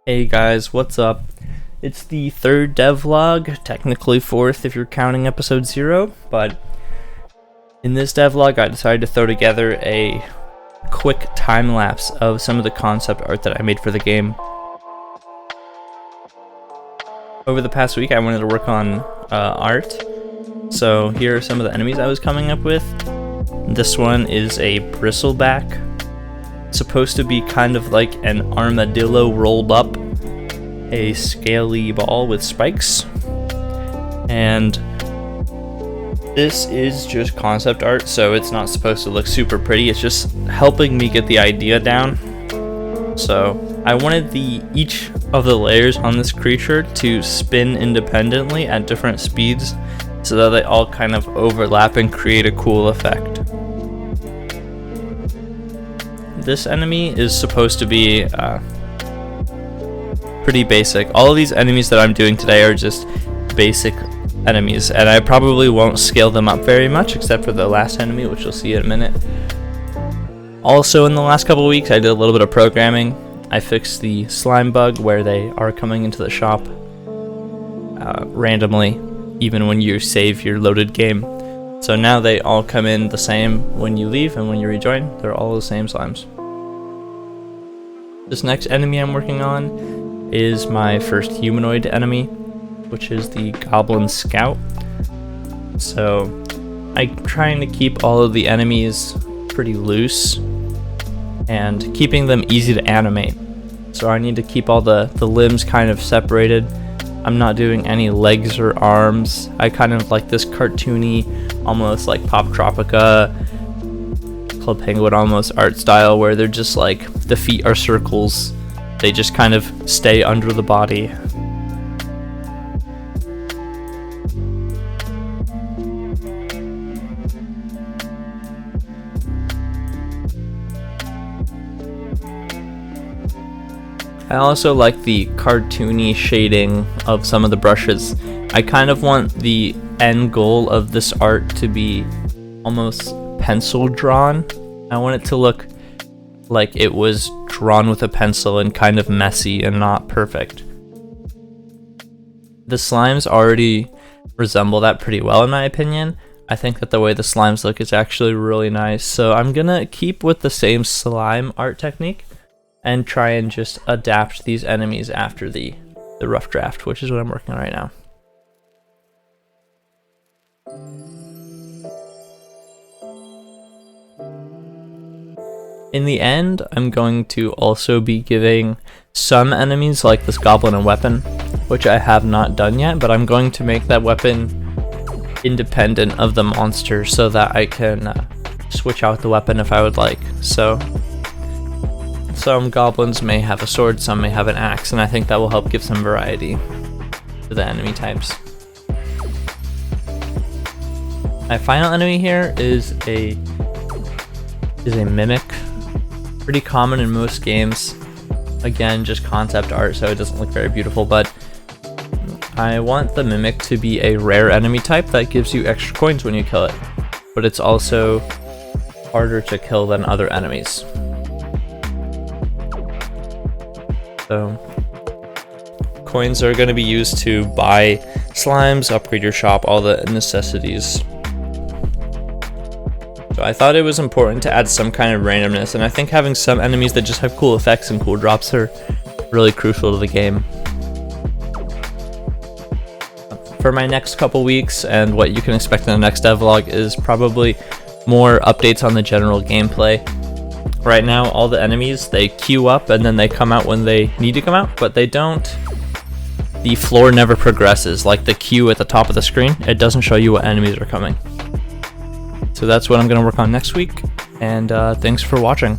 Hey guys, what's up? It's the third devlog, technically fourth if you're counting episode 0, but in this devlog I decided to throw together a quick time lapse of some of the concept art that I made for the game. Over the past week I wanted to work on art, so here are some of the enemies I was coming up with. This one is a bristleback. Supposed to be kind of like an armadillo rolled up, a scaly ball with spikes, and this is just concept art, so it's not supposed to look super pretty. It's just helping me get the idea down. So I wanted each of the layers on this creature to spin independently at different speeds so that they all kind of overlap and create a cool effect. This enemy is supposed to be pretty basic. All of these enemies that I'm doing today are just basic enemies, and I probably won't scale them up very much except for the last enemy, which you'll see in a minute. Also, in the last couple of weeks I did a little bit of programming. I fixed the slime bug where they are coming into the shop randomly, even when you save your loaded game. So now they all come in the same when you leave and when you rejoin. They're all the same slimes. This next enemy I'm working on is my first humanoid enemy, which is the Goblin Scout. So I'm trying to keep all of the enemies pretty loose and keeping them easy to animate. So I need to keep all the limbs kind of separated. I'm not doing any legs or arms. I kind of like this cartoony, almost like Pop Tropica, Club Penguin almost art style, where they're just like, the feet are circles. They just kind of stay under the body. I also like the cartoony shading of some of the brushes. I kind of want the end goal of this art to be almost pencil drawn. I want it to look like it was drawn with a pencil and kind of messy and not perfect. The slimes already resemble that pretty well in my opinion. I think that the way the slimes look is actually really nice, so I'm gonna keep with the same slime art technique and try and just adapt these enemies after the rough draft, which is what I'm working on right now. In the end, I'm going to also be giving some enemies like this goblin a weapon, which I have not done yet, but I'm going to make that weapon independent of the monster so that I can switch out the weapon if I would like. So some goblins may have a sword, some may have an axe, and I think that will help give some variety to the enemy types. My final enemy here is a mimic. Pretty common in most games. Again, just concept art, so it doesn't look very beautiful, but I want the mimic to be a rare enemy type that gives you extra coins when you kill it, but it's also harder to kill than other enemies. So coins are going to be used to buy slimes, upgrade your shop, all the necessities. So I thought it was important to add some kind of randomness, and I think having some enemies that just have cool effects and cool drops are really crucial to the game. For my next couple weeks, and what you can expect in the next devlog, is probably more updates on the general gameplay. Right now, all the enemies, they queue up and then they come out when they need to come out, but they don't. The floor never progresses, like the queue at the top of the screen. It doesn't show you what enemies are coming. So that's what I'm going to work on next week, and thanks for watching.